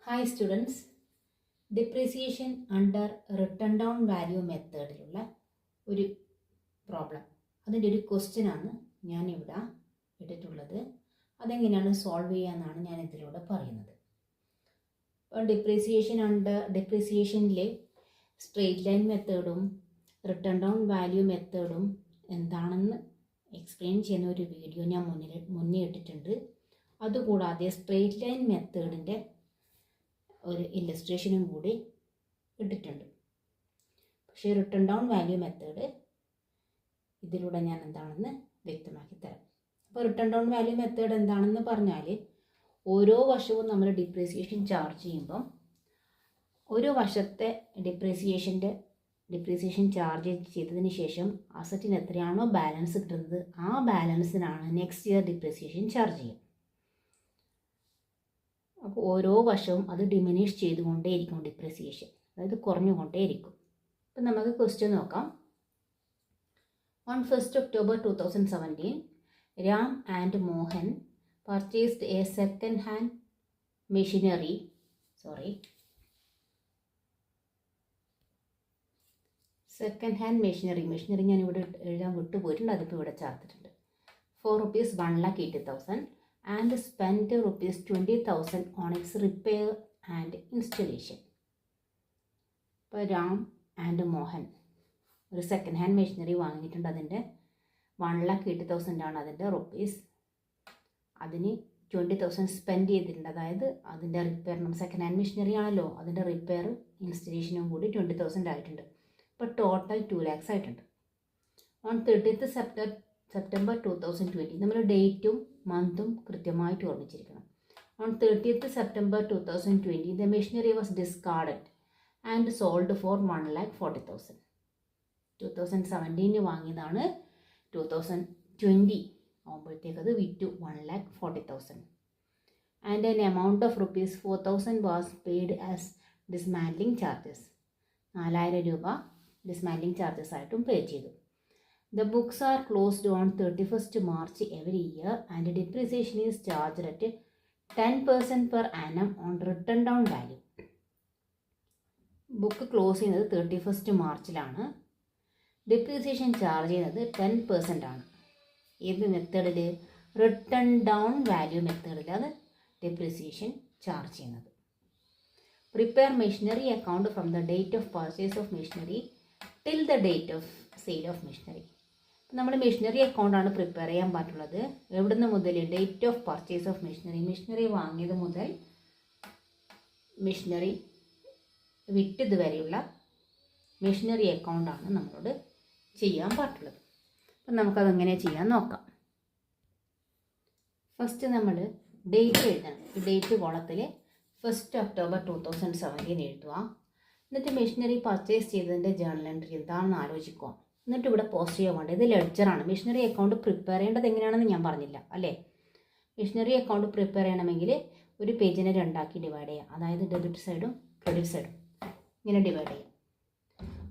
Hi students, depreciation under written down value മെത്തേഡിലുള്ള ഒരു problem, അതിൻ്റെ ഒരു ക്വസ്റ്റ്യനാണ് ഞാനിവിടെ ഇട്ടിട്ടുള്ളത്. അതെങ്ങനെയാണ് സോൾവ് ചെയ്യാമെന്നാണ് ഞാൻ ഇതിലൂടെ പറയുന്നത്. അപ്പോൾ ഡിപ്രീസിയേഷനിലെ സ്ട്രെയിറ്റ് ലൈൻ മെത്തേഡും റിട്ടേൺ ഡൗൺ വാല്യൂ മെത്തേഡും എന്താണെന്ന് എക്സ്പ്ലെയിൻ ചെയ്യുന്ന ഒരു വീഡിയോ ഞാൻ മുന്നേ ഇട്ടിട്ടുണ്ട്. അതുകൂടാതെ സ്ട്രെയിറ്റ് ലൈൻ മെത്തേഡിൻ്റെ ഒരു ഇല്ലസ്ട്രേഷനും കൂടി ഇട്ടിട്ടുണ്ട്. പക്ഷേ റിട്ടേൺ ഡൗൺ വാല്യൂ മെത്തേഡ് ഇതിലൂടെ ഞാൻ എന്താണെന്ന് വ്യക്തമാക്കി തരാം. അപ്പോൾ റിട്ടേൺ ഡൗൺ വാല്യൂ മെത്തേഡ് എന്താണെന്ന് പറഞ്ഞാൽ, ഓരോ വർഷവും നമ്മൾ ഡിപ്രീസിയേഷൻ ചാർജ് ചെയ്യുമ്പം ഒരു വർഷത്തെ ഡിപ്രീസിയേഷൻ ചാർജ് ചെയ്തതിന് ശേഷം അസറ്റിന് എത്രയാണോ ബാലൻസ് കിട്ടുന്നത്, ആ ബാലൻസിനാണ് നെക്സ്റ്റ് ഇയർ ഡിപ്രീസിയേഷൻ ചാർജ് ചെയ്യുക. അപ്പോൾ ഓരോ വർഷവും അത് ഡിമിനിഷ് ചെയ്തുകൊണ്ടേയിരിക്കും ഡിപ്രീസിയേഷൻ, അതായത് കുറഞ്ഞുകൊണ്ടേയിരിക്കും. അപ്പം നമുക്ക് ക്വസ്റ്റ്യൻ നോക്കാം. On 1st October 2017, Ram and Mohan purchased a second-hand machinery. Machinery ഞാൻ ഇവിടെ എഴുതാൻ വിട്ടുപോയിട്ടുണ്ട്, അതിപ്പോൾ ഇവിടെ ചേർത്തിട്ടുണ്ട്. for rupees 1,80,000 and spent rupees 20,000 on its repair and installation. ഇപ്പോൾ രാം ആൻഡ് മോഹൻ ഒരു സെക്കൻഡ് ഹാൻഡ് മെഷീനറി വാങ്ങിയിട്ടുണ്ട്. അതിൻ്റെ 1,80,000 ആണ് അതിൻ്റെ റുപ്പീസ്. അതിന് 20,000 സ്പെൻഡ് ചെയ്തിട്ടുണ്ട്. അതായത് അതിൻ്റെ റിപ്പയറിനും, സെക്കൻഡ് ഹാൻഡ് മെഷീനറി ആണല്ലോ, അതിൻ്റെ റിപ്പയർ ഇൻസ്റ്റലേഷനും കൂടി 20,000 ആയിട്ടുണ്ട്. ഇപ്പോൾ ടോട്ടൽ 2 lakhs ആയിട്ടുണ്ട്. ഓൺ 30th September 2020, നമ്മൾ ഡേറ്റും മന്തും കൃത്യമായിട്ട് ഓർമ്മിച്ചിരിക്കണം. On 30th September 2020, the machinery was discarded and sold for 1,40,000. 2017 വാങ്ങിയതാണ്, 2020 ആകുമ്പോഴത്തേക്ക് അത് വിറ്റു 1,40,000. And an amount of rupees 4,000 was paid as dismantling charges. 4,000 രൂപ ഡിസ്മാൻഡ്ലിംഗ് ചാർജസ് ആയിട്ടും പേ ചെയ്തു. The books are closed on 31st March every year and depreciation is charged at 10% per annum on written down value. Book close ചെയ്യുന്നത് 31st മാർച്ചിലാണ്. Depreciation charge ചെയ്യുന്നത് 10% ആണ്. ഏത് മെത്തേഡിൽ? Written down value മെത്തേഡിലാണ് depreciation charge ചെയ്യുന്നത്. Prepare machinery account from the date of purchase of machinery till the date of sale of machinery. നമ്മൾ machinery അക്കൗണ്ടാണ് prepare ചെയ്യാൻ പറ്റുള്ളത്. എവിടുന്ന് മുതൽ? Date of purchase of machinery വാങ്ങിയത് മുതൽ മെഷീനറി വിറ്റത് വരെയുള്ള മെഷീനറി അക്കൗണ്ടാണ് നമ്മളോട് ചെയ്യാൻ പറ്റുള്ളത്. അപ്പം നമുക്കതെങ്ങനെ ചെയ്യാൻ നോക്കാം. ഫസ്റ്റ് നമ്മൾ ഡേറ്റ് എഴുതണം. ഈ ഡേറ്റ് കോളത്തിൽ 1st October 2017 എഴുതുക. എന്നിട്ട് മെഷീനറി പർച്ചേസ് ചെയ്തതിൻ്റെ ജേർണൽ എൻട്രി എന്താണെന്ന് ആലോചിക്കുക. എന്നിട്ട് ഇവിടെ പോസ്റ്റ് ചെയ്യാൻ വേണ്ടത് ഇത് ലെഡ്ജറാണ്. മെഷീനറി അക്കൗണ്ട് പ്രിപ്പയർ ചെയ്യേണ്ടത് എങ്ങനെയാണെന്ന് ഞാൻ പറഞ്ഞില്ല അല്ലേ. മെഷീനറി അക്കൗണ്ട് പ്രിപ്പയർ ചെയ്യണമെങ്കിൽ ഒരു പേജിനെ 2 ആക്കി ഡിവൈഡ് ചെയ്യാം. അതായത് ഡെബിറ്റ് സൈഡും ക്രെഡിറ്റ് സൈഡും ഇങ്ങനെ ഡിവൈഡ് ചെയ്യാം.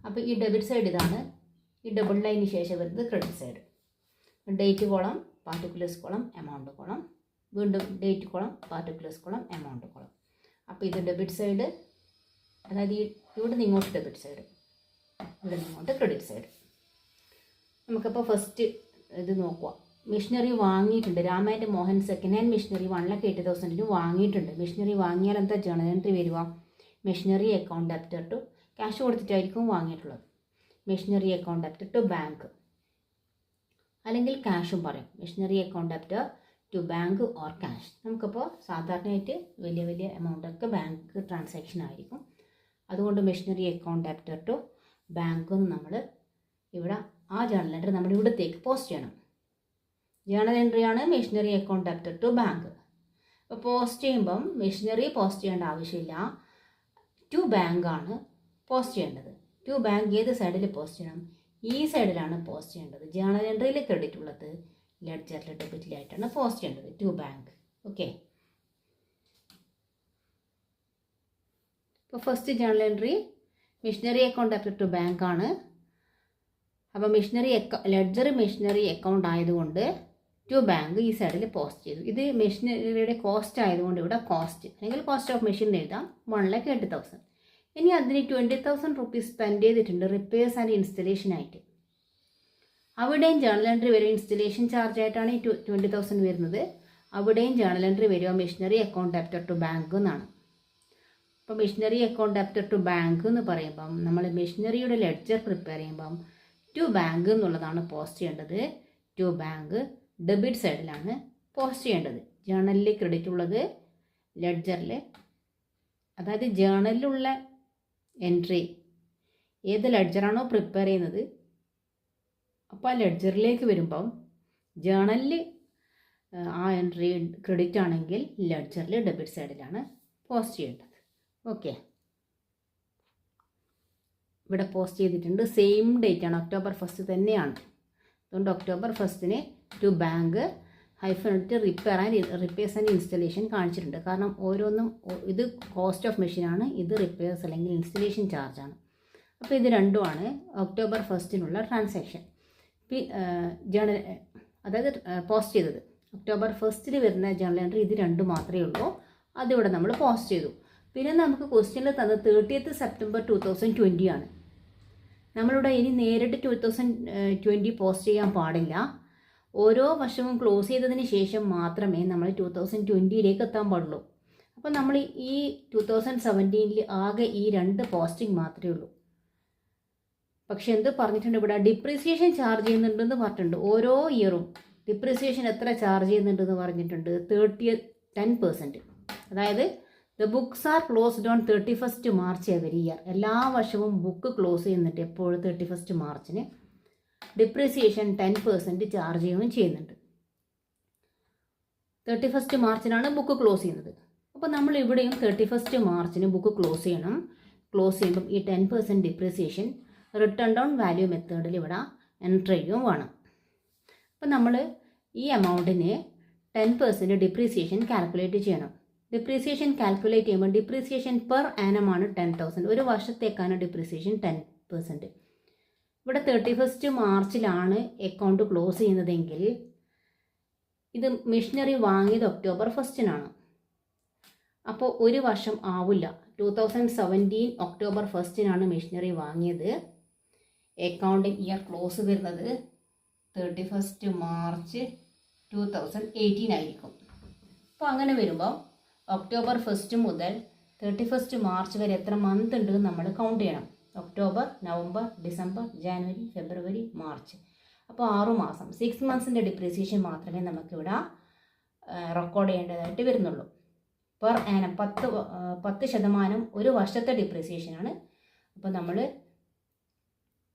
അപ്പോൾ ഈ ഡെബിറ്റ് സൈഡ് ഇതാണ്, ഈ ഡബിൾ ലൈനിന് ശേഷം വരുന്നത് credit side. Date column, particulars column, amount column, വീണ്ടും date column, particulars column, amount column. അപ്പോൾ ഇത് ഡെബിറ്റ് സൈഡ്, അതായത് ഇവിടെ നിന്ന് ഇങ്ങോട്ട് ഡെബിറ്റ് സൈഡ്, ഇവിടെ നിന്ന് ഇങ്ങോട്ട് ക്രെഡിറ്റ് സൈഡ്. നമുക്കപ്പോൾ ഫസ്റ്റ് ഇത് നോക്കുക. മെഷീനറി വാങ്ങിയിട്ടുണ്ട്. Ram and Mohan second hand machinery 1,80,000 വാങ്ങിയിട്ടുണ്ട്. മെഷീനറി വാങ്ങിയാൽ എന്താ ജേർണൽ എൻട്രി വരിക? Machinery account debtor to, cash കൊടുത്തിട്ടായിരിക്കും വാങ്ങിയിട്ടുള്ളത്. Machinery account debtor to bank, അല്ലെങ്കിൽ ക്യാഷും പറയും. Machinery account debtor to bank or cash. നമുക്കപ്പോൾ സാധാരണയായിട്ട് വലിയ വലിയ എമൗണ്ടൊക്കെ ബാങ്ക് ട്രാൻസാക്ഷൻ ആയിരിക്കും. അതുകൊണ്ട് machinery account debtor to bank എന്ന് നമ്മൾ ഇവിടെ ആ ജേർണൽ എൻട്രി നമ്മൾ ഇവിടത്തേക്ക് പോസ്റ്റ് ചെയ്യണം. ജേർണൽ എൻട്രിയാണ് machinery account debtor to bank. അപ്പോൾ പോസ്റ്റ് ചെയ്യുമ്പം മെഷീനറി പോസ്റ്റ് ചെയ്യേണ്ട ആവശ്യമില്ല, ടു ബാങ്കാണ് പോസ്റ്റ് ചെയ്യേണ്ടത്. ടു ബാങ്ക് ഏത് സൈഡിൽ പോസ്റ്റ് ചെയ്യണം? ഈ സൈഡിലാണ് പോസ്റ്റ് ചെയ്യേണ്ടത്. ജേർണൽ എൻട്രിയിൽ ക്രെഡിറ്റ് ഉള്ളത് ലെഡ്ജറിൽ ഡെബിറ്റിലായിട്ടാണ് പോസ്റ്റ് ചെയ്യേണ്ടത്, ടു ബാങ്ക്. ഓക്കെ. ഇപ്പോൾ first journal entry machinery account debtor to bank ആണ്. അപ്പോൾ ലെഡ്ജർ മെഷീനറി അക്കൗണ്ട് ആയതുകൊണ്ട് ടു ബാങ്ക് ഈ സൈഡിൽ പോസ്റ്റ് ചെയ്തു. ഇത് മെഷീനറിയുടെ കോസ്റ്റ് ആയതുകൊണ്ട് ഇവിടെ കോസ്റ്റ് അല്ലെങ്കിൽ കോസ്റ്റ് ഓഫ് മെഷീൻ എഴുതാം 1,80,000. ഇനി അതിന് 20,000 റുപ്പീസ് സ്പെൻഡ് ചെയ്തിട്ടുണ്ട് റിപ്പയേഴ്സ് ആൻഡ് ഇൻസ്റ്റലേഷൻ ആയിട്ട്. അവിടെയും ജേണൽ എൻട്രി വരും. ഇൻസ്റ്റലേഷൻ ചാർജ് ആയിട്ടാണ് ഈ 20,000 വരുന്നത്. അവിടെയും ജേണൽ എൻട്രി വരിക machinery account debtor to bank എന്നാണ്. അപ്പോൾ machinery account debtor to bank എന്ന് പറയുമ്പം നമ്മൾ മെഷീനറിയുടെ ലെഡ്ജർ പ്രിപ്പയർ ചെയ്യുമ്പം ടു ബാങ്ക് എന്നുള്ളതാണ് പോസ്റ്റ് ചെയ്യേണ്ടത്. ടു ബാങ്ക് ഡെബിറ്റ് സൈഡിലാണ് പോസ്റ്റ് ചെയ്യേണ്ടത്. ജേണലിൽ ക്രെഡിറ്റ് ഉള്ളത് ലെഡ്ജറിൽ, അതായത് ജേണലിലുള്ള എൻട്രി ഏത് ലെഡ്ജറാണോ പ്രിപ്പയർ ചെയ്യുന്നത് അപ്പോൾ ആ ലെഡ്ജറിലേക്ക് വരുമ്പം ജേണലിൽ ആ എൻട്രി ക്രെഡിറ്റ് ആണെങ്കിൽ ലെഡ്ജറിൽ ഡെബിറ്റ് സൈഡിലാണ് പോസ്റ്റ് ചെയ്യേണ്ടത്. ഓക്കെ, ഇവിടെ പോസ്റ്റ് ചെയ്തിട്ടുണ്ട്. സെയിം ഡേറ്റ് ആണ്, October 1 തന്നെയാണ്. അതുകൊണ്ട് October 1 ടു ബാങ്ക് ഹൈഫൻ ഇട്ട് റിപ്പയേഴ്സ് ആൻഡ് ഇൻസ്റ്റലേഷൻ കാണിച്ചിട്ടുണ്ട്. കാരണം ഓരോന്നും ഇത് കോസ്റ്റ് ഓഫ് മെഷീനാണ്, ഇത് റിപ്പയേഴ്സ് അല്ലെങ്കിൽ ഇൻസ്റ്റലേഷൻ ചാർജാണ്. അപ്പോൾ ഇത് രണ്ടുമാണ് October 1 ട്രാൻസാക്ഷൻ. ജേണൽ അതായത് പോസ്റ്റ് ചെയ്തത് October 1 വരുന്ന ജേണൽ എൻട്രി ഇത് രണ്ടും മാത്രമേ ഉള്ളൂ. അതിവിടെ നമ്മൾ പോസ്റ്റ് ചെയ്തു. പിന്നെ നമുക്ക് ക്വസ്റ്റ്യനിൽ തന്നത് 30th September 2020 ആണ്. നമ്മളിവിടെ ഇനി നേരിട്ട് 2020 പോസ്റ്റ് ചെയ്യാൻ പാടില്ല. ഓരോ വർഷവും ക്ലോസ് ചെയ്തതിന് ശേഷം മാത്രമേ നമ്മൾ 2020യിലേക്ക് എത്താൻ പാടുള്ളൂ. അപ്പോൾ നമ്മൾ ഈ 2017 ആകെ ഈ 2 പോസ്റ്റിംഗ് മാത്രമേ ഉള്ളൂ. പക്ഷെ എന്ത് പറഞ്ഞിട്ടുണ്ട് ഇവിടെ, ഡിപ്രീസിയേഷൻ ചാർജ് ചെയ്യുന്നുണ്ടെന്ന് പറഞ്ഞിട്ടുണ്ട്. ഓരോ ഇയറും ഡിപ്രീസിയേഷൻ എത്ര ചാർജ് ചെയ്യുന്നുണ്ടെന്ന് പറഞ്ഞിട്ടുണ്ട്, 10%. അതായത് the books are closed on 31st March every year. എല്ലാ വർഷവും ബുക്ക് ക്ലോസ് ചെയ്യുന്നുണ്ട് എപ്പോഴും 31st March. ഡിപ്രീസിയേഷൻ 10% ചാർജ് ചെയ്യുകയും ചെയ്യുന്നുണ്ട്. 31st March ബുക്ക് ക്ലോസ് ചെയ്യുന്നത്. അപ്പോൾ നമ്മൾ ഇവിടെയും 31st March ബുക്ക് ക്ലോസ് ചെയ്യണം. ക്ലോസ് ചെയ്യുമ്പം ഈ 10% ഡിപ്രീസിയേഷൻ റിട്ടേൺ ഡൗൺ വാല്യൂ മെത്തേഡിൽ ഇവിടെ എൻറ്റർ ചെയ്യുകയും വേണം. അപ്പോൾ നമ്മൾ ഈ എമൗണ്ടിന് 10% ഡിപ്രീസിയേഷൻ കാൽക്കുലേറ്റ് ചെയ്യണം. ഡിപ്രീസിയേഷൻ കാൽക്കുലേറ്റ് ചെയ്യുമ്പോൾ ഡിപ്രീസിയേഷൻ പെർ ആനമാണ് 10,000. ഒരു വർഷത്തേക്കാണ് ഡിപ്രീസിയേഷൻ 10%. ഇവിടെ 31st March അക്കൗണ്ട് ക്ലോസ് ചെയ്യുന്നതെങ്കിൽ ഇത് മെഷീനറി വാങ്ങിയത് October 1 അപ്പോൾ ഒരു വർഷം ആവില്ല. 2017 October 1 മെഷീനറി വാങ്ങിയത്. അക്കൗണ്ടിങ് ഇയർ ക്ലോസ് വരുന്നത് 31st March 2018 ആയിരിക്കും. അപ്പോൾ അങ്ങനെ വരുമ്പോൾ October 1 മുതൽ 31st March വരെ എത്ര മന്ത് ഉണ്ട് നമ്മൾ കൗണ്ട് ചെയ്യണം. October, November, December, January, February, March. അപ്പോൾ 6 മാസം, 6 months ഡിപ്രീസിയേഷൻ മാത്രമേ നമുക്കിവിടെ റെക്കോർഡ് ചെയ്യേണ്ടതായിട്ട് വരുന്നുള്ളൂ. പെർ ആനം 10% ഒരു വർഷത്തെ ഡിപ്രീസിയേഷനാണ്. അപ്പോൾ നമ്മൾ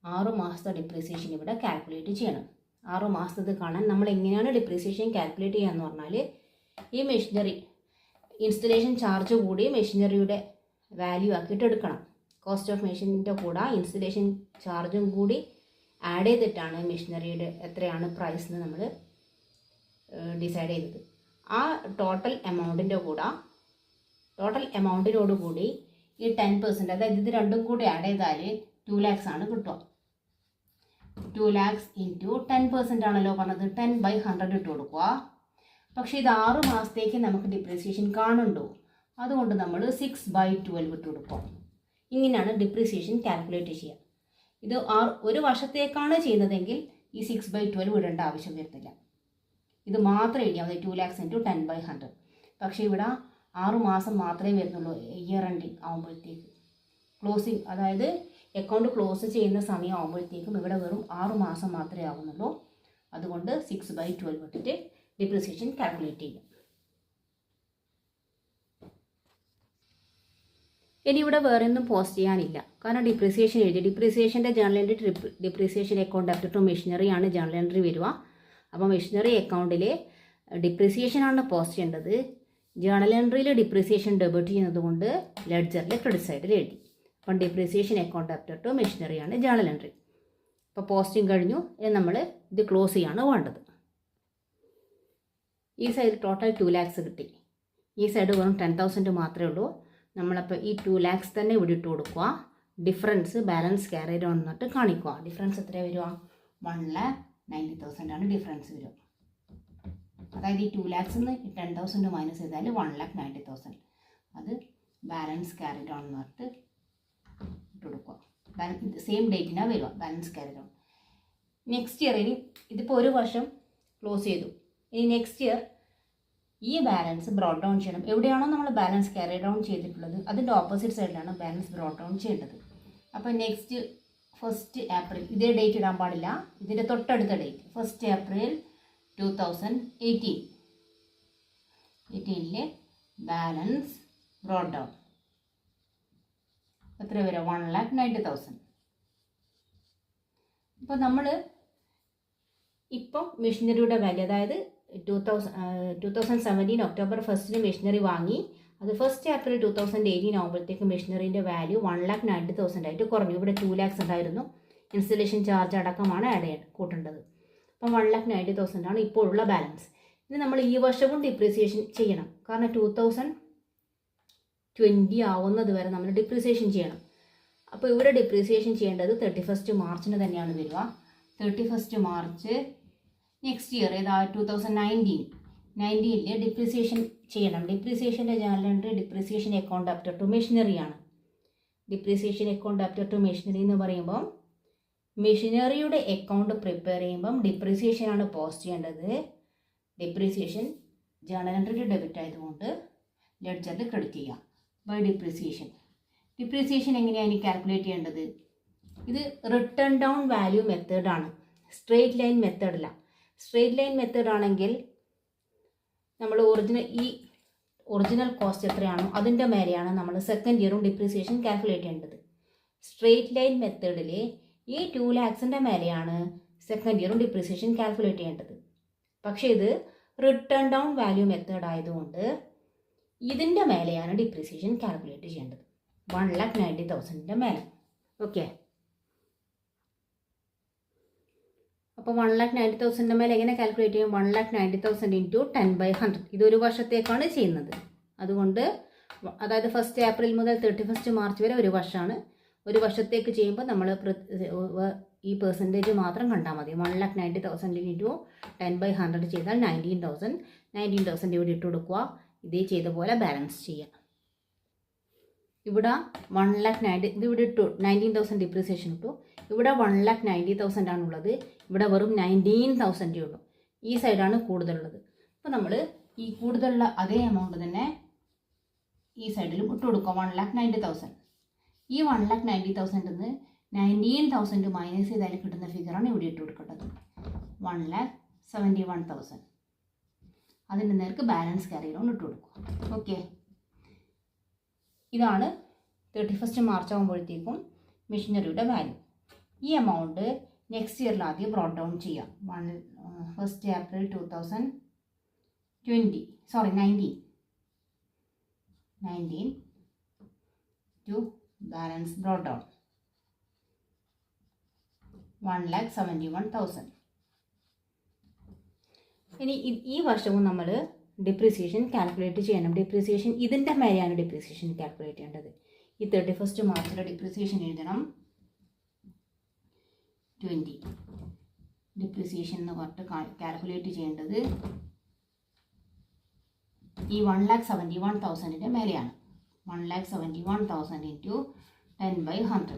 6 മാസത്തെ ഡിപ്രീസിയേഷൻ ഇവിടെ കാൽക്കുലേറ്റ് ചെയ്യണം. 6 മാസത്തത് കാണാൻ നമ്മൾ എങ്ങനെയാണ് ഡിപ്രീസിയേഷൻ കാൽക്കുലേറ്റ് ചെയ്യുക എന്ന് പറഞ്ഞാൽ, ഈ മെഷീനറി ഇൻസ്റ്റലേഷൻ ചാർജ് കൂടി മെഷീനറിയുടെ വാല്യൂ ആക്കിയിട്ട് എടുക്കണം. കോസ്റ്റ് ഓഫ് മെഷീനിൻ്റെ കൂടെ ഇൻസ്റ്റലേഷൻ ചാർജും കൂടി ആഡ് ചെയ്തിട്ടാണ് മെഷീനറിയുടെ എത്രയാണ് പ്രൈസ് എന്ന് നമ്മൾ ഡിസൈഡ് ചെയ്തത്. ആ ടോട്ടൽ എമൗണ്ടിനോട് കൂടി ഈ 10%, അതായത് ഇത് രണ്ടും കൂടി ആഡ് ചെയ്താൽ 2 lakhs ആണ് കിട്ടുക. 2 lakhs ഇൻറ്റു 10% ആണല്ലോ പറഞ്ഞത്, 10/100 ഇട്ട് കൊടുക്കുക. പക്ഷേ ഇത് 6 മാസത്തേക്ക് നമുക്ക് ഡിപ്രീസിയേഷൻ കാണുന്നുണ്ടോ, അതുകൊണ്ട് നമ്മൾ 6/12 ഇട്ട് കൊടുക്കുക. ഇങ്ങനെയാണ് ഡിപ്രീസിയേഷൻ കാൽക്കുലേറ്റ് ചെയ്യുക. ഇത് ഒരു വർഷത്തേക്കാണ് ചെയ്യുന്നതെങ്കിൽ ഈ 6/12 ഇടേണ്ട ആവശ്യം വരുന്നില്ല. ഇത് മാത്രം എഴുതിയാൽ മതി, 2 lakhs ഇൻറ്റു 10/100. പക്ഷേ ഇവിടെ 6 മാസം മാത്രമേ വരുന്നുള്ളൂ. ഇയർ എൻഡിങ് ആകുമ്പോഴത്തേക്ക് ക്ലോസിങ്, അതായത് അക്കൗണ്ട് ക്ലോസ് ചെയ്യുന്ന സമയം ആകുമ്പോഴത്തേക്കും ഇവിടെ വെറും 6 മാസം മാത്രമേ ആകുന്നുള്ളൂ. അതുകൊണ്ട് 6/12 ഇട്ടിട്ട് ഡിപ്രീസിയേഷൻ കാൽക്കുലേറ്റ് ചെയ്യും. ഇനി ഇവിടെ വേറെ ഒന്നും പോസ്റ്റ് ചെയ്യാനില്ല, കാരണം ഡിപ്രീസിയേഷൻ എഴുതി. ഡിപ്രീസിയേഷൻ്റെ journal entry depreciation account debit to machinery ആണ് ജേണൽ എൻട്രി വരിക. അപ്പോൾ മെഷീനറി അക്കൗണ്ടിൽ ഡിപ്രീസിയേഷനാണ് പോസ്റ്റ് ചെയ്യേണ്ടത്. ജേണൽ എൻട്രിയിൽ ഡിപ്രീസിയേഷൻ ഡെബിറ്റ് ചെയ്യുന്നത് കൊണ്ട് ലെഡ്ജറിൽ ക്രെഡിറ്റ് സൈഡിൽ എഴുതി. അപ്പം depreciation account debit to machinery ആണ് ജേണൽ എൻട്രി. അപ്പോൾ പോസ്റ്റിംഗ് കഴിഞ്ഞു, നമ്മൾ ഇത് ക്ലോസ് ചെയ്യാണ് വേണ്ടത്. ഈ സൈഡ് ടോട്ടൽ 2 lakhs കിട്ടി. ഈ സൈഡ് വെറും 10,000 മാത്രമേ ഉള്ളൂ. നമ്മളപ്പോൾ ഈ 2 lakhs തന്നെ ഇവിടെ ഇട്ട് കൊടുക്കുക. ഡിഫറൻസ് ബാലൻസ് ക്യാരിയർ വന്നിട്ട് കാണിക്കുക. ഡിഫറൻസ് എത്രയാണ് വരിക? 1,90,000 ആണ് ഡിഫറൻസ് വരിക. അതായത് ഈ 2 lakhs നിന്ന് 10,000 മൈനസ് ചെയ്താൽ 1,90,000. അത് ബാലൻസ് ക്യാരിഡ് ഓൺ എന്ന് പറഞ്ഞിട്ട് ഇട്ട് കൊടുക്കുക. സെയിം ഡേറ്റിനാണ് വരിക balance carried on. Next year ഇനി ഇതിപ്പോൾ ഒരു വർഷം ക്ലോസ് ചെയ്തു. ഇനി നെക്സ്റ്റ് ഇയർ ഈ ബാലൻസ് ബ്രോട്ട് ഡൗൺ ചെയ്യണം. എവിടെയാണോ നമ്മൾ ബാലൻസ് ക്യാരി ഡൗൺ ചെയ്തിട്ടുള്ളത് അതിൻ്റെ ഓപ്പോസിറ്റ് സൈഡിലാണ് ബാലൻസ് ബ്രോട്ട് ഡൗൺ ചെയ്യേണ്ടത്. അപ്പോൾ നെക്സ്റ്റ് 1st April ഇതേ ഡേറ്റ് ഇടാൻ പാടില്ല, ഇതിൻ്റെ തൊട്ടടുത്ത date 1st April 2018 balance brought down എത്ര വരെ? 1,90,000. അപ്പോൾ നമ്മൾ ഇപ്പം മെഷീനറിയുടെ വാല്യൂ, അതായത് 2017 October 1 മെഷീനറി വാങ്ങി, അത് 1st April 2018 ആകുമ്പോഴത്തേക്ക് മെഷീനറിൻ്റെ വാല്യൂ 1,90,000 ആയിട്ട് കുറഞ്ഞു. ഇവിടെ 2 lakhs ഉണ്ടായിരുന്നു. ഇൻസ്റ്റലേഷൻ ചാർജ് അടക്കമാണ് കൂട്ടേണ്ടത്. അപ്പം 1,90,000 ആണ് ഇപ്പോഴുള്ള ബാലൻസ്. ഇനി നമ്മൾ ഈ വർഷവും ഡിപ്രീസിയേഷൻ ചെയ്യണം, കാരണം 2020 ആവുന്നത് വരെ നമ്മൾ ഡിപ്രീസിയേഷൻ ചെയ്യണം. അപ്പോൾ ഇവിടെ ഡിപ്രീസിയേഷൻ ചെയ്യേണ്ടത് 31st March തന്നെയാണ് വരിക. 31st March നെക്സ്റ്റ് ഇയർ, ഏതാ 2019 ഡിപ്രീസിയേഷൻ ചെയ്യണം. ഡിപ്രീസിയേഷൻ്റെ journal entry depreciation account after to മെഷീനറിയാണ്. Depreciation account after to machinery എന്ന് പറയുമ്പം മെഷീനറിയുടെ അക്കൗണ്ട് പ്രിപ്പയർ ചെയ്യുമ്പം ഡിപ്രീസിയേഷനാണ് പോസ്റ്റ് ചെയ്യേണ്ടത്. ഡിപ്രീസിയേഷൻ ജേർണൽ എൻട്രിയുടെ ഡെബിറ്റ് ആയതുകൊണ്ട് ലെഡ്ജറിൽ ക്രെഡിറ്റ് ചെയ്യുക ബൈ ഡിപ്രീസിയേഷൻ. ഡിപ്രീസിയേഷൻ എങ്ങനെയാണ് ഇനി കാൽക്കുലേറ്റ് ചെയ്യേണ്ടത്? ഇത് റിട്ടേൺ ഡൗൺ വാല്യൂ മെത്തേഡാണ്, സ്ട്രെയിറ്റ് ലൈൻ മെത്തേഡല്ല. സ്ട്രെയിറ്റ് ലൈൻ മെത്തേഡ് ആണെങ്കിൽ നമ്മൾ ഒറിജിനൽ കോസ്റ്റ് എത്രയാണോ അതിൻ്റെ മേലെയാണ് നമ്മൾ സെക്കൻഡ് ഇയറും ഡിപ്രീസിയേഷൻ കാൽക്കുലേറ്റ് ചെയ്യേണ്ടത്. സ്ട്രെയിറ്റ് ലൈൻ മെത്തേഡിൽ ഈ 2 lakhsൻ്റെ മേലെയാണ് സെക്കൻഡ് ഇയറും ഡിപ്രീസിയേഷൻ കാൽക്കുലേറ്റ് ചെയ്യേണ്ടത്. പക്ഷേ ഇത് റിട്ടേൺ ഡൗൺ വാല്യൂ മെത്തേഡ് ആയതുകൊണ്ട് ഇതിൻ്റെ മേലെയാണ് ഡിപ്രീസിയേഷൻ കാൽക്കുലേറ്റ് ചെയ്യേണ്ടത്, 1,90,000 മേലെ. ഓക്കെ, അപ്പോൾ 1,90,000 മേലെ എങ്ങനെ കാൽക്കുലേറ്റ് ചെയ്യും? 1,90,000 ഇൻറ്റു 10/100. ഇതൊരു വർഷത്തേക്കാണ് ചെയ്യുന്നത്. അതുകൊണ്ട് അതായത് 1st April മുതൽ 31st March വരെ ഒരു വർഷമാണ്. ഒരു വർഷത്തേക്ക് ചെയ്യുമ്പോൾ നമ്മൾ ഈ പെർസെൻറ്റേജ് മാത്രം കണ്ടാൽ മതി. 1,90,000 ഇൻറ്റു 10/100 ചെയ്താൽ 19,000 ഇവിടെ ഇട്ട് കൊടുക്കുക. ഇതേ ചെയ്ത പോലെ ബാലൻസ് ചെയ്യുക. ഇവിടെ 1,90,000 ഇത് ഇവിടെ ഇട്ടു, 19,000 ഡിപ്രീസിയേഷൻ ഇട്ടു. ഇവിടെ 1,90,000 ആണുള്ളത്, ഇവിടെ വെറും 19,000 ഉള്ളൂ. ഈ സൈഡാണ് കൂടുതലുള്ളത്. അപ്പോൾ നമ്മൾ ഈ കൂടുതലുള്ള അതേ എമൗണ്ട് തന്നെ ഈ സൈഡിലും ഇട്ട് കൊടുക്കുക, 1,90,000. ഈ 1,90,000 നിന്ന് 19,000 മൈനസ് ചെയ്താൽ കിട്ടുന്ന ഫിഗറാണ് ഇവിടെ ഇട്ട് കൊടുക്കേണ്ടത്, 1,71,000. അതിൻ്റെ നേർക്ക് ബാലൻസ് ക്യാരി ലോൺ ഇട്ട് കൊടുക്കുക. ഓക്കെ, ഇതാണ് 31st March ആകുമ്പോഴത്തേക്കും മെഷീനറിയുടെ വാല്യൂ. ഈ എമൗണ്ട് നെക്സ്റ്റ് ഇയറിൽ ആദ്യം ബ്രോട്ട് ഡൗൺ ചെയ്യാം. 1st April 2019 to balance brought down 1,71,000. ഇനി ഈ വർഷവും നമ്മൾ ഡിപ്രീസിയേഷൻ കാൽക്കുലേറ്റ് ചെയ്യണം. ഡിപ്രീസിയേഷൻ ഇതിൻ്റെ മേലെയാണ് ഡിപ്രീസിയേഷൻ കാൽക്കുലേറ്റ് ചെയ്യേണ്ടത്. ഈ 31st March ഡിപ്രീസിയേഷൻ എഴുതണം 20. ഡിപ്രീസിയേഷൻ എന്ന് പറഞ്ഞിട്ട് കാൽക്കുലേറ്റ് ചെയ്യേണ്ടത് ഈ 1,71,000 മേലെയാണ്. 1,71,000 ഇൻറ്റു 10/100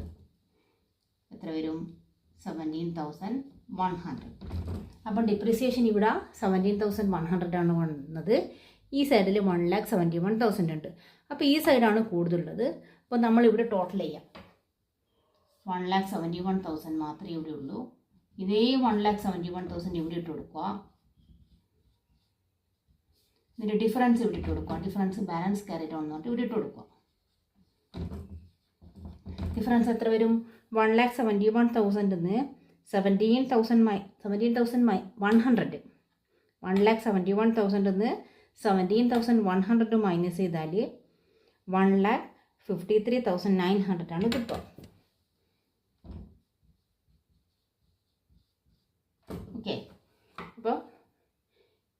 എത്ര വരും? 17,100. അപ്പം ഡിപ്രീസിയേഷൻ ഇവിടെ 17,100 ആണ് വന്നത്. ഈ സൈഡിൽ 1,71,000 ഉണ്ട്. അപ്പോൾ ഈ സൈഡാണ് കൂടുതലുള്ളത്. അപ്പോൾ നമ്മളിവിടെ ടോട്ടൽ ചെയ്യാം. 1,71,000 മാത്രമേ ഇവിടെ ഉള്ളൂ. ഇതേ 1,71,000 ഇവിടെ ഇട്ട് കൊടുക്കുക. ഇതിൻ്റെ ഡിഫറൻസ് ഇവിടെ ഇട്ട് കൊടുക്കുക. ഡിഫറൻസ് ബാലൻസ് ക്യാരി ഡൗൺ എന്ന് പറഞ്ഞിട്ട് ഇവിടെ ഇട്ട് കൊടുക്കുക. ഡിഫറൻസ് എത്ര വരും? 1,71,000 നിന്ന് 17,100 1,71,000 നിന്ന് 17,100 മൈനസ് ചെയ്താൽ 1,53,900 ആണ് കിട്ടുക. ഓക്കെ, അപ്പോൾ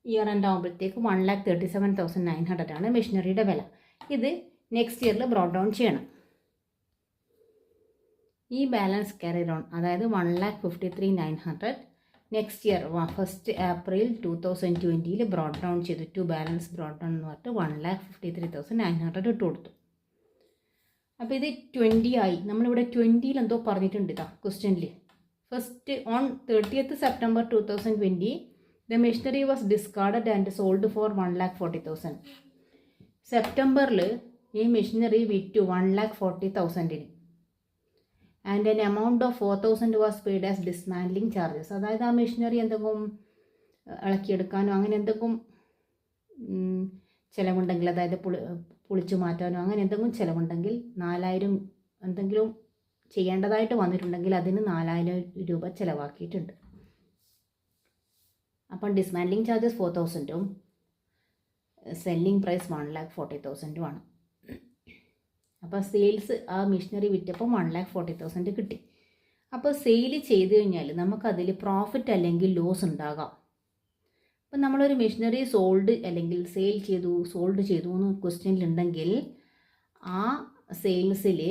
ഇയർ എൻഡ് ആകുമ്പോഴത്തേക്ക് 1,37,900 ആണ് മെഷീനറിയുടെ വില. ഇത് നെക്സ്റ്റ് ഇയറിൽ ബ്രോട്ട് ഡൗൺ ചെയ്യണം. ഈ ബാലൻസ് ക്യാരി ഡൗൺ അതായത് 1,53,900 next year 1st April 2020 broad down ചെയ്തിട്ടു. ബാലൻസ് ബ്രോഡ് ഡൗൺ എന്ന് പറഞ്ഞിട്ട് 1,53,900 ഇട്ട് കൊടുത്തു. അപ്പോൾ ഇത് 20 ആയി. നമ്മളിവിടെ 20 എന്തോ പറഞ്ഞിട്ടുണ്ട് ഇതാ ക്വസ്റ്റ്യനിൽ. First on 30th September 2020 the machinery was discarded and sold for 1,40,000. സെപ്റ്റംബറിൽ ഈ മെഷീനറി വിറ്റു 1,40,000 and an amount of 4,000 was paid as dismantling charges. അതായത് ആ മെഷീനറി എന്തെങ്കിലും ഇളക്കിയെടുക്കാനോ അങ്ങനെ എന്തെങ്കിലും ചിലവുണ്ടെങ്കിൽ, അതായത് പൊളിച്ചു മാറ്റാനോ അങ്ങനെ എന്തെങ്കിലും ചിലവുണ്ടെങ്കിൽ 4,000 എന്തെങ്കിലും ചെയ്യേണ്ടതായിട്ട് വന്നിട്ടുണ്ടെങ്കിൽ അതിന് 4,000 രൂപ ചിലവാക്കിയിട്ടുണ്ട്. അപ്പം ഡിസ്മാൻഡ്ലിംഗ് ചാർജസ് 4,000ഉം സെല്ലിംഗ് പ്രൈസ് 1,40,000ഉമാണ്. അപ്പോൾ സെയിൽസ് ആ മെഷീനറി വിറ്റപ്പോൾ 1,40,000 കിട്ടി. അപ്പോൾ സെയിൽ ചെയ്ത് കഴിഞ്ഞാൽ നമുക്കതിൽ പ്രോഫിറ്റ് അല്ലെങ്കിൽ ലോസ് ഉണ്ടാകാം. അപ്പം നമ്മളൊരു മെഷീനറി സോൾഡ് അല്ലെങ്കിൽ സെയിൽ ചെയ്തു സോൾഡ് ചെയ്തു എന്ന് ക്വസ്റ്റ്യനിലുണ്ടെങ്കിൽ ആ സെയിൽസിൽ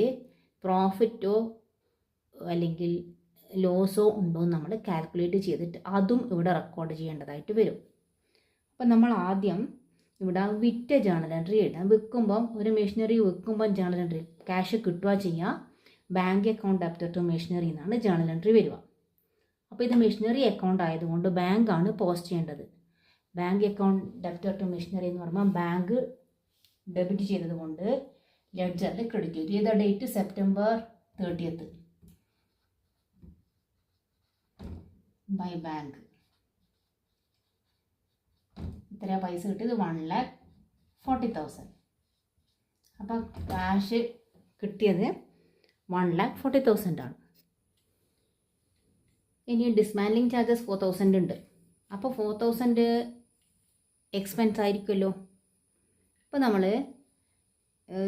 പ്രോഫിറ്റോ അല്ലെങ്കിൽ ലോസോ ഉണ്ടോ എന്ന് നമ്മൾ കാൽക്കുലേറ്റ് ചെയ്തിട്ട് അതും ഇവിടെ റെക്കോർഡ് ചെയ്യേണ്ടതായിട്ട് വരും. അപ്പം നമ്മൾ ആദ്യം ഇവിടെ വിറ്റ ജേണൽ എൻട്രി എഴുതാം. വിൽക്കുമ്പം ഒരു മെഷീനറി വിൽക്കുമ്പം ജേണൽ എൻട്രി ക്യാഷ് കിട്ടുക ചെയ്യുക. Bank account debtor to machinery എന്നാണ് ജേണൽ എൻട്രി വരിക. അപ്പോൾ ഇത് മെഷീനറി അക്കൗണ്ട് ആയതുകൊണ്ട് ബാങ്കാണ് പോസ്റ്റ് ചെയ്യേണ്ടത്. Bank account debtor to machinery എന്ന് പറയുമ്പോൾ ബാങ്ക് ഡെബിറ്റ് ചെയ്തത് കൊണ്ട് ലെഡ്ജറിൽ ക്രെഡിറ്റ് ചെയ്തു. ഏതാ date? September 30th by bank. ഇത്ര പൈസ കിട്ടിയത് 1,40,000. അപ്പം ക്യാഷ് കിട്ടിയത് 1,40,000 ആണ്. ഇനി ഡിസ്മാൻഡ്ലിംഗ് ചാർജസ് 4,000 ഉണ്ട്. അപ്പോൾ 4,000 എക്സ്പെൻസ് ആയിരിക്കുമല്ലോ. അപ്പോൾ നമ്മൾ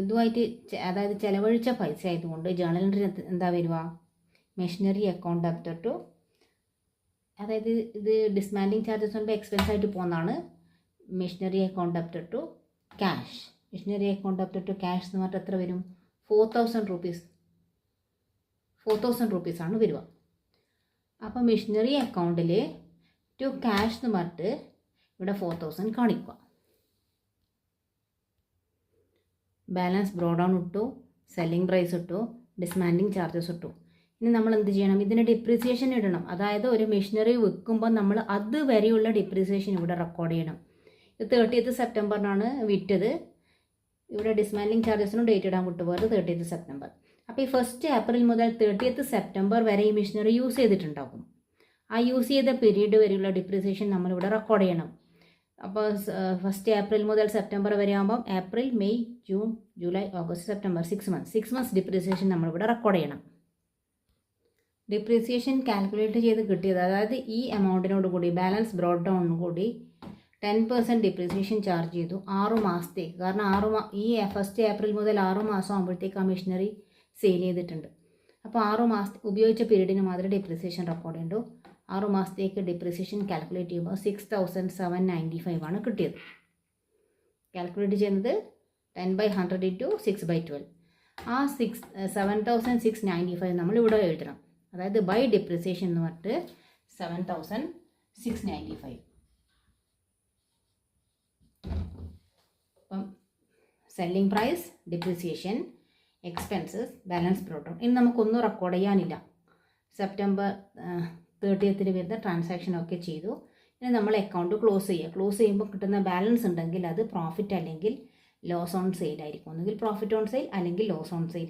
ഇതുമായിട്ട് അതായത് ചിലവഴിച്ച പൈസ ആയതുകൊണ്ട് ജേണൽ എൻട്രി എന്താ വരിക? മെഷീനറി അക്കൗണ്ട് ഡെപ്റ്റർ ടു, അതായത് ഇത് ഡിസ്മാൻഡ്ലിംഗ് ചാർജസ് കൊണ്ട് എക്സ്പെൻസ് ആയിട്ട് പോകുന്നതാണ്. Machinery account debtor to cash. Machinery account debtor to cash എന്ന് പറഞ്ഞാൽ എത്ര വരും? 4,000 rupees. 4,000 rupees ആണ് വരിക. അപ്പോൾ മെഷീനറി അക്കൗണ്ടിൽ ടു ക്യാഷ് എന്ന് പറഞ്ഞിട്ട് ഇവിടെ 4,000 കാണിക്കുക. ബാലൻസ് ബ്രോഡ് ഡൗൺ ഇട്ടു, സെല്ലിംഗ് പ്രൈസ് ഇട്ടു, ഡിസ്മാൻഡ്ലിംഗ് ചാർജസ് ഇട്ടു. ഇനി നമ്മൾ എന്ത് ചെയ്യണം? ഇതിന് ഡിപ്രീസിയേഷൻ ഇടണം. അതായത് ഒരു മെഷീനറി വിൽക്കുമ്പോൾ നമ്മൾ അതുവരെയുള്ള ഡിപ്രീസിയേഷൻ ഇവിടെ റെക്കോർഡ് ചെയ്യണം. ഇത് 30th September വിറ്റത്. ഇവിടെ ഡിസ്മാൻഡ്ലിംഗ് ചാർജസിനും ഡേറ്റ് ഇടാൻ വിട്ടുപോയത് 30th September. അപ്പോൾ ഈ 1st April മുതൽ 30th September വരെ ഈ മെഷീനറി യൂസ് ചെയ്തിട്ടുണ്ടാകും. ആ യൂസ് ചെയ്ത പീരീഡ് വരെയുള്ള ഡിപ്രീസിയേഷൻ നമ്മളിവിടെ റെക്കോർഡ് ചെയ്യണം. അപ്പോൾ 1st April മുതൽ സെപ്റ്റംബർ വരെ ആകുമ്പം April, May, June, July, August, September 6 months depreciation നമ്മളിവിടെ റെക്കോർഡ് ചെയ്യണം. ഡിപ്രീസിയേഷൻ കാൽക്കുലേറ്റ് ചെയ്ത് കിട്ടിയത്, അതായത് ഈ എമൗണ്ടിനോട് കൂടി ബാലൻസ് ബ്രോഡ് ഡൗണിന് കൂടി 10% ഡിപ്രീസിയേഷൻ ചാർജ് ചെയ്തു 6 മാസത്തേക്ക്. കാരണം ഈ 1st April മുതൽ 6 മാസം ആകുമ്പോഴത്തേക്ക് ആ മെഷീനറി സെയിൽ ചെയ്തിട്ടുണ്ട്. അപ്പോൾ 6 മാസം ഉപയോഗിച്ച പീരീഡിന് മാത്രമേ ഡിപ്രീസിയേഷൻ റെക്കോർഡ് ചെയ്യണ്ടു. 6 മാസത്തേക്ക് ഡിപ്രീസിയേഷൻ കാൽക്കുലേറ്റ് ചെയ്യുമ്പോൾ 6,795 ആണ് കിട്ടിയത്. കാൽക്കുലേറ്റ് ചെയ്യുന്നത് 10/100 × 6/12. ആ 7,695 നമ്മളിവിടെ എഴുതണം. അതായത് ബൈ ഡിപ്രീസിയേഷൻ എന്ന് പറഞ്ഞിട്ട് 7,695. അപ്പം selling price, depreciation, expenses, balance brought down. ഇനി നമുക്കൊന്നും റെക്കോർഡ് ചെയ്യാനില്ല. September 30th വരുന്ന ട്രാൻസാക്ഷനൊക്കെ ചെയ്തു. ഇനി നമ്മൾ അക്കൗണ്ട് ക്ലോസ് ചെയ്യുക. ക്ലോസ് ചെയ്യുമ്പോൾ കിട്ടുന്ന ബാലൻസ് ഉണ്ടെങ്കിൽ അത് പ്രോഫിറ്റ് അല്ലെങ്കിൽ ലോസ് ഓൺ സെയിൽ ആയിരിക്കും. ഒന്നുകിൽ പ്രോഫിറ്റ് ഓൺ സെയിൽ അല്ലെങ്കിൽ ലോസ് ഓൺ സെയിൽ.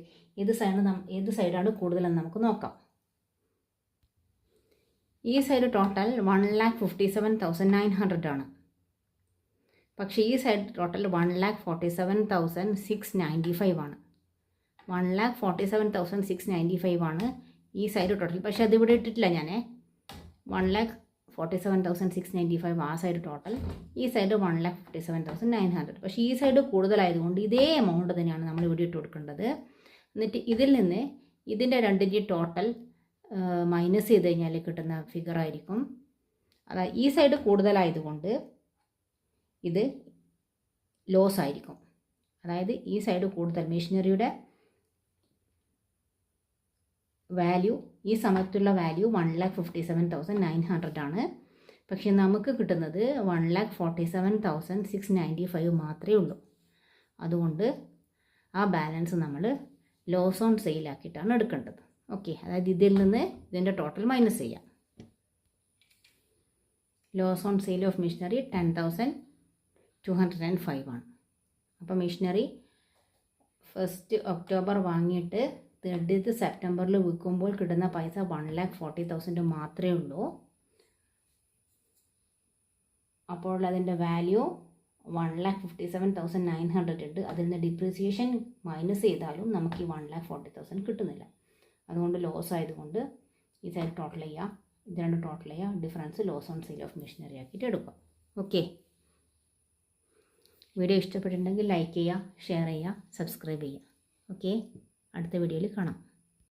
ഏത് സൈഡാണ് കൂടുതലെന്ന് നമുക്ക് നോക്കാം. ഈ സൈഡ് ടോട്ടൽ 1,57,900 ആണ്. പക്ഷേ ഈ സൈഡ് ടോട്ടൽ 1,47,695 ആണ്. 1,47,695 ആണ് ഈ സൈഡ് ടോട്ടൽ. പക്ഷേ അതിവിടെ ഇട്ടിട്ടില്ല ഞാൻ. 1,47,695 ആ സൈഡ് ടോട്ടൽ. ഈ സൈഡ് 1,57,900. പക്ഷേ ഈ സൈഡ് കൂടുതലായതുകൊണ്ട് ഇതേ എമൗണ്ട് തന്നെയാണ് നമ്മൾ ഇവിടെ ഇട്ട് കൊടുക്കേണ്ടത്. എന്നിട്ട് ഇതിൽ നിന്ന് ഇതിൻ്റെ രണ്ടിൻ്റെ ടോട്ടൽ മൈനസ് ചെയ്ത് കഴിഞ്ഞാൽ കിട്ടുന്ന ഫിഗർ ആയിരിക്കും. അതായത് ഈ സൈഡ് കൂടുതലായതുകൊണ്ട് ഇത് ലോസ് ആയിരിക്കും. അതായത് ഈ സൈഡ് കൂടുതൽ മെഷീനറിയുടെ വാല്യൂ ഈ സമയത്തുള്ള വാല്യൂ 1,57,900 ആണ്. പക്ഷേ നമുക്ക് കിട്ടുന്നത് 1,47,695 മാത്രമേ ഉള്ളൂ. അതുകൊണ്ട് ആ ബാലൻസ് നമ്മൾ ലോസ് ഓൺ സെയിലാക്കിയിട്ടാണ് എടുക്കേണ്ടത്. ഓക്കെ, അതായത് ഇതിൽ നിന്ന് ഇതിൻ്റെ ടോട്ടൽ മൈനസ് ചെയ്യാം. Loss on sale of machinery 10,205 ആണ്. അപ്പോൾ മെഷീനറി 1st ഒക്ടോബർ വാങ്ങിയിട്ട് 30th സെപ്റ്റംബറിൽ വിൽക്കുമ്പോൾ കിട്ടുന്ന പൈസ 1,40,000 മാത്രമേ ഉള്ളൂ. അപ്പോൾ അതിൻ്റെ വാല്യൂ 1,57,900 ഉണ്ട്. അതിൽ നിന്ന് ഡിപ്രീസിയേഷൻ മൈനസ് ചെയ്താലും നമുക്ക് ഈ 1,40,000 കിട്ടുന്നില്ല. അതുകൊണ്ട് ലോസ് ആയതുകൊണ്ട് ഈ സൈഡ് ടോട്ടൽ ചെയ്യുക, ഇത് രണ്ട് ടോട്ടൽ ചെയ്യുക, difference loss on sale of machinery ആക്കിയിട്ട് എടുക്കുക. ഓക്കെ, വീഡിയോ ഇഷ്ടപ്പെട്ടിട്ടുണ്ടെങ്കിൽ ലൈക്ക് ചെയ്യുക, ഷെയർ ചെയ്യുക, സബ്സ്ക്രൈബ് ചെയ്യുക. ഓക്കെ, അടുത്ത വീഡിയോയിൽ കാണാം.